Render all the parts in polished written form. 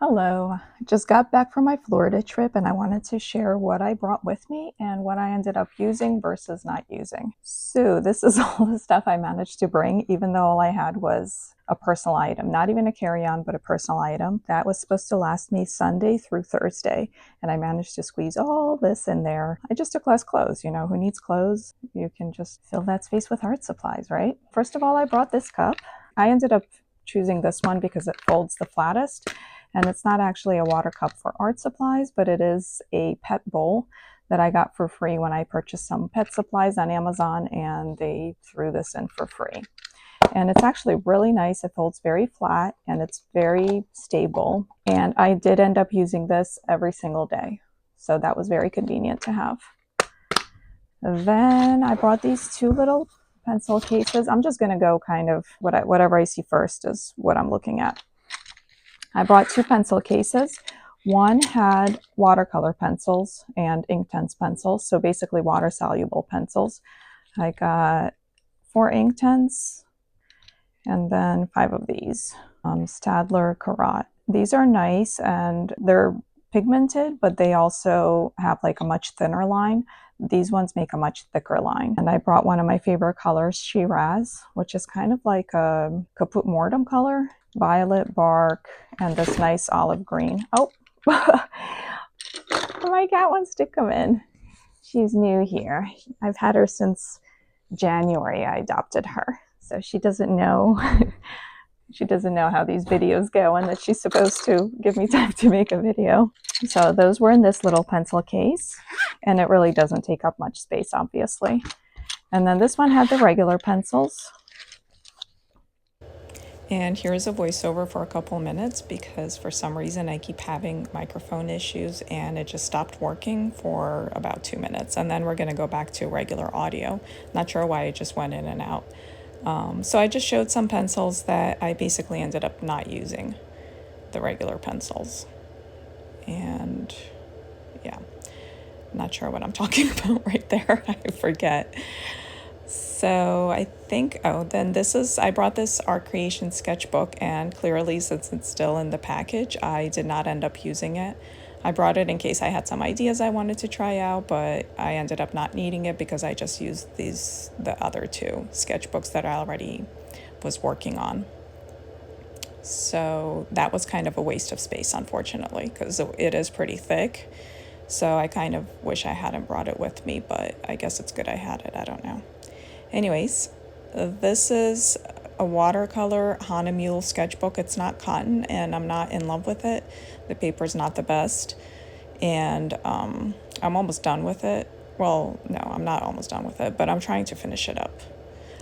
Hello, I just got back from my Florida trip and I wanted to share what I brought with me and what I ended up using versus not using. So this is all the stuff I managed to bring, even though all I had was a personal item, not even a carry-on, but a personal item that was supposed to last me Sunday through Thursday. And I managed to squeeze all this in there. I just took less clothes. You know, who needs clothes? You can just fill that space with art supplies, right? First of all, I brought this cup. I ended up choosing this one because it folds the flattest. And it's not actually a water cup for art supplies, but it is a pet bowl that I got for free when I purchased some pet supplies on Amazon, and they threw this in for free. And it's actually really nice. It folds very flat and it's very stable. And I did end up using this every single day. So that was very convenient to have. Then I brought these two little pencil cases. I'm just going to go kind of whatever I see first is what I'm looking at. I brought two pencil cases. One had watercolor pencils and Inktense pencils, so basically water-soluble pencils. I got 4 Inktense and then 5 of these. Stadler Karat. These are nice and they're pigmented, but they also have like a much thinner line. These ones make a much thicker line. And I brought one of my favorite colors, Shiraz, which is kind of like a Caput Mortem color. Violet bark and this nice olive green. Oh, my cat wants to come in. She's new here. I've had her since January. I adopted her, so she doesn't know. She doesn't know how these videos go and that she's supposed to give me time to make a video. So those were in this little pencil case, and it really doesn't take up much space, obviously. And then this one had the regular pencils. And here's a voiceover for a couple of minutes because for some reason I keep having microphone issues and it just stopped working for about 2 minutes. And then we're going to go back to regular audio. Not sure why it just went in and out. So I just showed some pencils that I basically ended up not using, the regular pencils. And yeah, not sure what I'm talking about right there. I forget. So I think, then I brought this art creation sketchbook, and clearly since it's still in the package, I did not end up using it. I brought it in case I had some ideas I wanted to try out, but I ended up not needing it because I just used the other two sketchbooks that I already was working on. So that was kind of a waste of space, unfortunately, because it is pretty thick. So I kind of wish I hadn't brought it with me, but I guess it's good I had it. I don't know. Anyways, this is a watercolor Hana Mule sketchbook. It's not cotton, and I'm not in love with it. The paper's not the best, and I'm almost done with it. Well, no, I'm not almost done with it, but I'm trying to finish it up.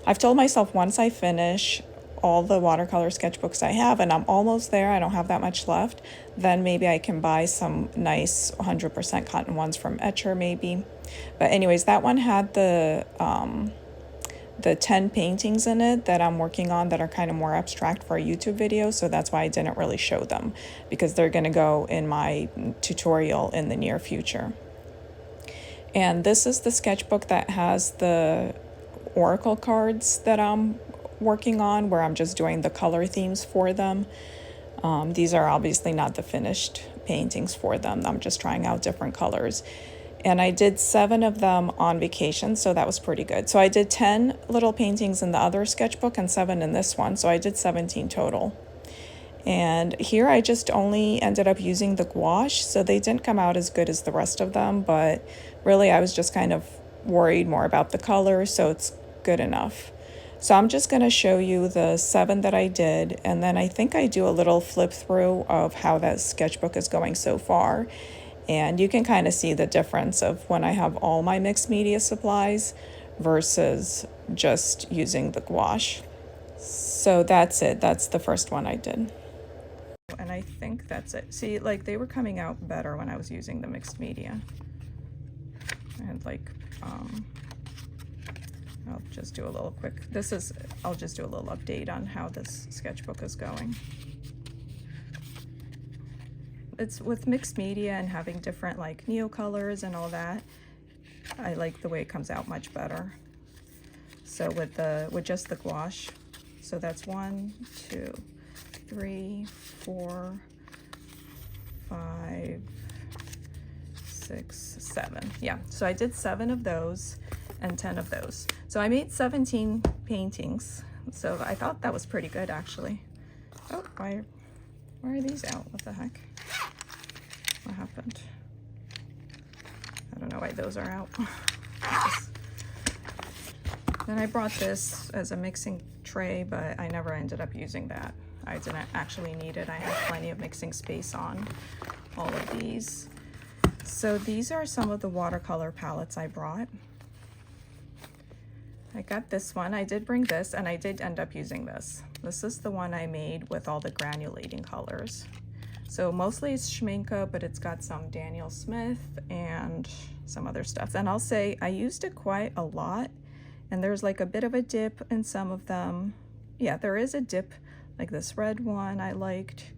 I've told myself once I finish all the watercolor sketchbooks I have, and I'm almost there, I don't have that much left, then maybe I can buy some nice 100% cotton ones from Etcher maybe. But anyways, that one had the 10 paintings in it that I'm working on that are kind of more abstract for a YouTube video, so that's why I didn't really show them, because they're going to go in my tutorial in the near future. And this is the sketchbook that has the oracle cards that I'm working on, where I'm just doing the color themes for them. These are obviously not the finished paintings for them. I'm just trying out different colors. And I did 7 of them on vacation, so that was pretty good. So I did 10 little paintings in the other sketchbook and 7 in this one, so I did 17 total. And here I just only ended up using the gouache, so they didn't come out as good as the rest of them, but really I was just kind of worried more about the color, so it's good enough. So I'm just going to show you the 7 that I did, and then I think I do a little flip through of how that sketchbook is going so far. And you can kind of see the difference of when I have all my mixed media supplies versus just using the gouache. So that's it. That's the first one I did. And I think that's it. See, like they were coming out better when I was using the mixed media. And like, I'll just do a little quick, I'll just do a little update on how this sketchbook is going. It's with mixed media and having different like neo colors and all that, I like the way it comes out much better. So with just the gouache, so that's 1, 2, 3, 4, 6, 7. Yeah, so I did 7 of those and 10 of those. So I made 17 paintings. So I thought that was pretty good, actually. Oh, why are these out? What the heck? What happened? I don't know why those are out. Then I brought this as a mixing tray, but I never ended up using that. I didn't actually need it. I had plenty of mixing space on all of these. So these are some of the watercolor palettes I brought. I got this one. I did bring this, and I did end up using this. This is the one I made with all the granulating colors. So mostly it's Schminke, but it's got some Daniel Smith and some other stuff. And I'll say I used it quite a lot, and there's like a bit of a dip in some of them. Yeah, there is a dip, like this red one I liked,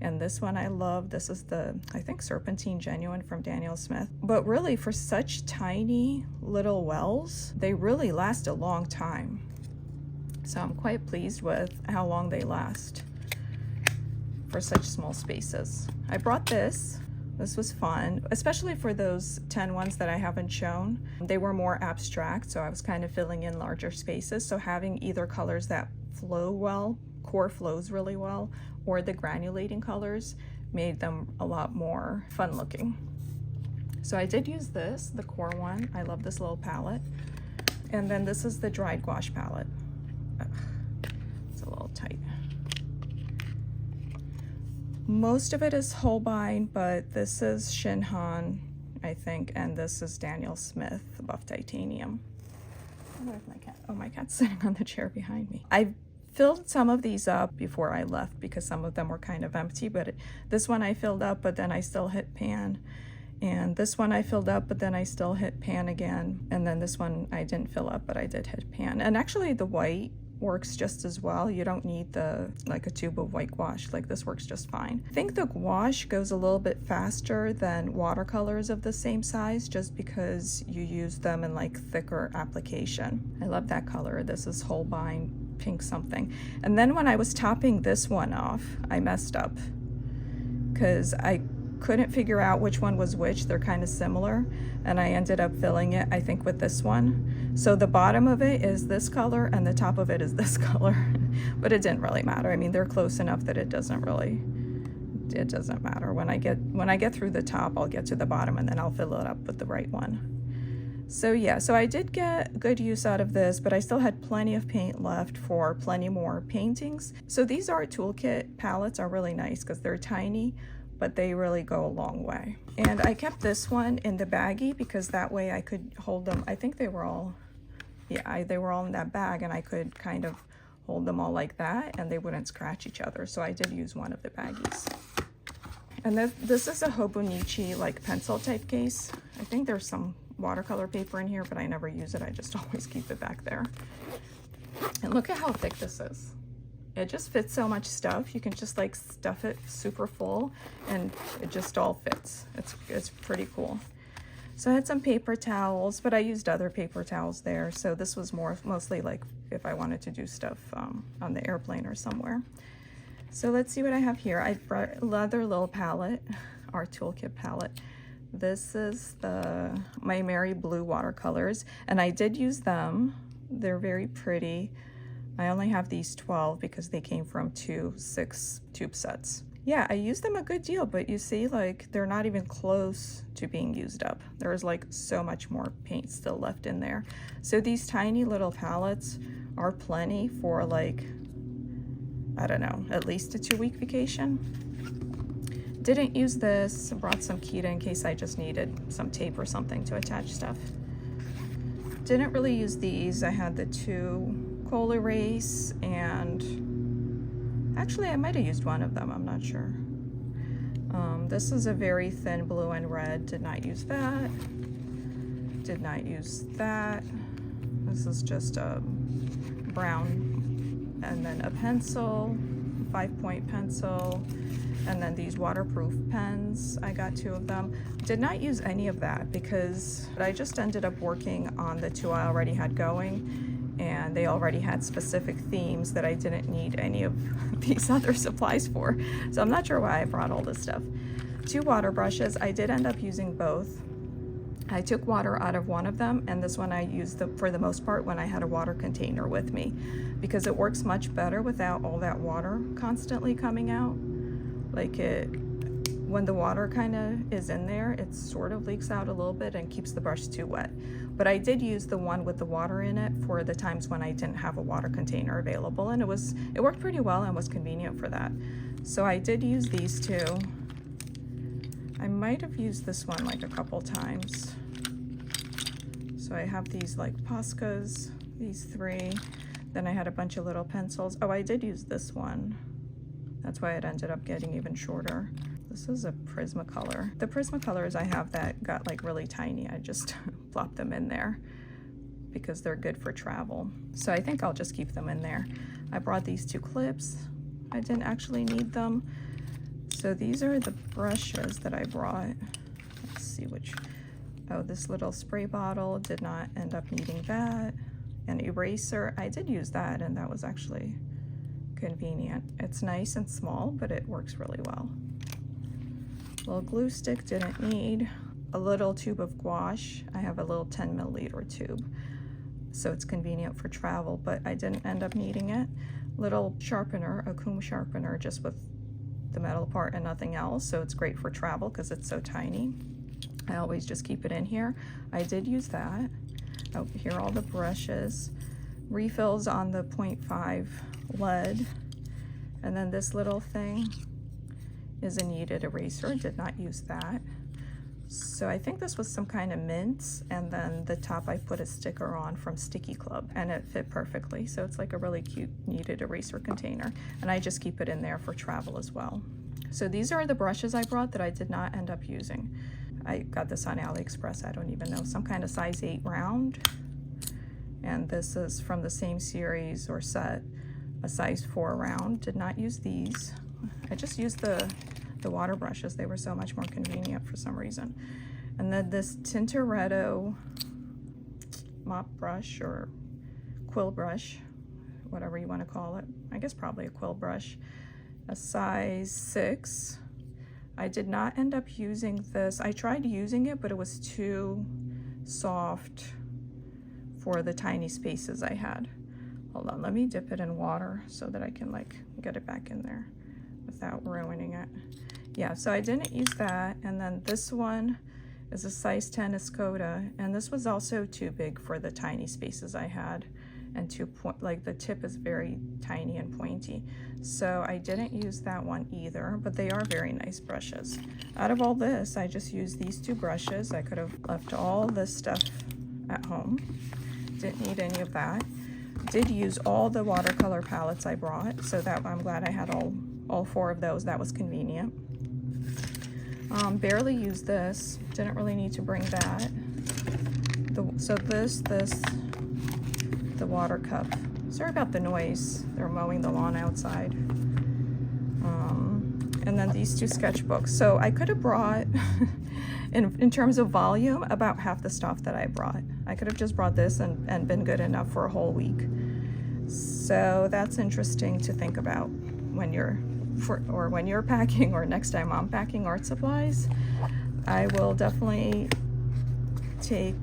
and this one I love. This is the, I think, Serpentine Genuine from Daniel Smith. But really, for such tiny little wells, they really last a long time. So I'm quite pleased with how long they last for such small spaces. I brought this. This was fun, especially for those 10 ones that I haven't shown. They were more abstract, so I was kind of filling in larger spaces. So having either colors that flow well, core flows really well, or the granulating colors made them a lot more fun looking. So I did use this, the core one. I love this little palette. And then this is the dried gouache palette. Ugh, it's a little tight. Most of it is Holbein, but this is Shinhan, I think, and this is Daniel Smith, Buff Titanium. Where's my cat? Oh, my cat's sitting on the chair behind me. I filled some of these up before I left because some of them were kind of empty, but this one I filled up, but then I still hit pan. And this one I filled up, but then I still hit pan again. And then this one I didn't fill up, but I did hit pan. And actually the white works just as well. You don't need like a tube of white gouache. Like, this works just fine. I think the gouache goes a little bit faster than watercolors of the same size, just because you use them in like thicker application. I love that color. This is Holbein pink something. And then when I was topping this one off, I messed up because I couldn't figure out which one was which. They're kind of similar, and I ended up filling it, I think, with this one. So the bottom of it is this color and the top of it is this color, but it didn't really matter. I mean, they're close enough that it doesn't matter. When I get through the top, I'll get to the bottom and then I'll fill it up with the right one. So yeah, so I did get good use out of this, but I still had plenty of paint left for plenty more paintings. So these art toolkit palettes are really nice because they're tiny, but they really go a long way. And I kept this one in the baggie because that way I could hold them. I think they were all, yeah, they were all in that bag, and I could kind of hold them all like that and they wouldn't scratch each other. So I did use one of the baggies. And this is a Hobonichi like pencil type case. I think there's some watercolor paper in here, but I never use it. I just always keep it back there. And look at how thick this is. It just fits so much stuff. You can just like stuff it super full and it just all fits. It's pretty cool. So I had some paper towels, but I used other paper towels there. So this was mostly like if I wanted to do stuff on the airplane or somewhere. So let's see what I have here. I brought another little palette, our toolkit palette. This is my Mary Blue watercolors, and I did use them. They're very pretty. I only have these 12 because they came from 2 6 tube sets. Yeah, I used them a good deal, but you see, like, they're not even close to being used up. There's like so much more paint still left in there. So these tiny little palettes are plenty for like, I don't know, at least a 2-week vacation. Didn't use this. I brought some Kita in case I just needed some tape or something to attach stuff. Didn't really use these. I had the 2 coal erase, and actually I might have used one of them, I'm not sure. This is a very thin blue and red. Did not use that. Did not use that. This is just a brown, and then a pencil, 5-point pencil, and then these waterproof pens. I got 2 of them. Did not use any of that because I just ended up working on the 2 I already had going, and they already had specific themes that I didn't need any of these other supplies for. So I'm not sure why I brought all this stuff. 2 water brushes. I did end up using both. I took water out of one of them, and this one I used for the most part when I had a water container with me, because it works much better without all that water constantly coming out. Like when the water kind of is in there, it sort of leaks out a little bit and keeps the brush too wet. But I did use the one with the water in it for the times when I didn't have a water container available, and it worked pretty well and was convenient for that. So I did use these 2. I might have used this one like a couple times. So I have these like Poscas, these 3. Then I had a bunch of little pencils. Oh, I did use this one. That's why it ended up getting even shorter. This is a Prismacolor. The Prismacolors I have that got like really tiny, I just plopped them in there because they're good for travel. So I think I'll just keep them in there. I brought these 2 clips. I didn't actually need them. So these are the brushes that I brought. Let's see which. Oh, this little spray bottle, did not end up needing that. An eraser, I did use that, and that was actually convenient. It's nice and small, but it works really well. Little glue stick, didn't need. A little tube of gouache. I have a little 10 milliliter tube, so it's convenient for travel, but I didn't end up needing it. Little sharpener, a comb sharpener, just with the metal part and nothing else, so it's great for travel because it's so tiny. I always just keep it in here. I did use that. Oh, here are all the brushes. Refills on the 0.5 lead. And then this little thing is a kneaded eraser. Did not use that. So I think this was some kind of mints, and then the top I put a sticker on from Sticky Club, and it fit perfectly. So it's like a really cute kneaded eraser container, and I just keep it in there for travel as well. So these are the brushes I brought that I did not end up using. I got this on AliExpress, I don't even know, some kind of size 8 round. And this is from the same series or set, a size 4 round. Did not use these. I just used the water brushes. They were so much more convenient for some reason. And then this Tintoretto mop brush or quill brush, whatever you want to call it. I guess probably a quill brush, a size 6. I did not end up using this. I tried using it, but it was too soft for the tiny spaces I had. Hold on, let me dip it in water so that I can like get it back in there without ruining it. Yeah, so I didn't use that. And then this one is a size 10 Escoda, and this was also too big for the tiny spaces I had, and like the tip is very tiny and pointy. So I didn't use that one either, but they are very nice brushes. Out of all this, I just used these 2 brushes. I could have left all this stuff at home. Didn't need any of that. Did use all the watercolor palettes I brought, so that I'm glad I had all 4 of those. That was convenient. Barely used this. Didn't really need to bring that. So the water cup. Sorry about the noise. They're mowing the lawn outside. And then these 2 sketchbooks. So I could have brought, in terms of volume, about half the stuff that I brought. I could have just brought this and been good enough for a whole week. So that's interesting to think about when you're packing, or next time I'm packing art supplies. I will definitely take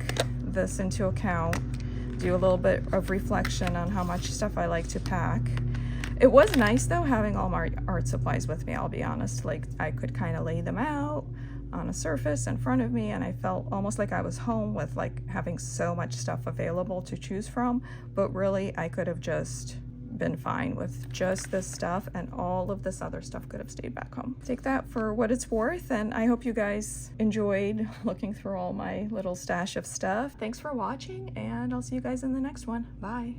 this into account, do a little bit of reflection on how much stuff I like to pack. It was nice though having all my art supplies with me, I'll be honest. Like I could kind of lay them out on a surface in front of me, and I felt almost like I was home with like having so much stuff available to choose from. But really I could have just been fine with just this stuff, and all of this other stuff could have stayed back home. Take that for what it's worth, and I hope you guys enjoyed looking through all my little stash of stuff. Thanks for watching, and I'll see you guys in the next one. Bye.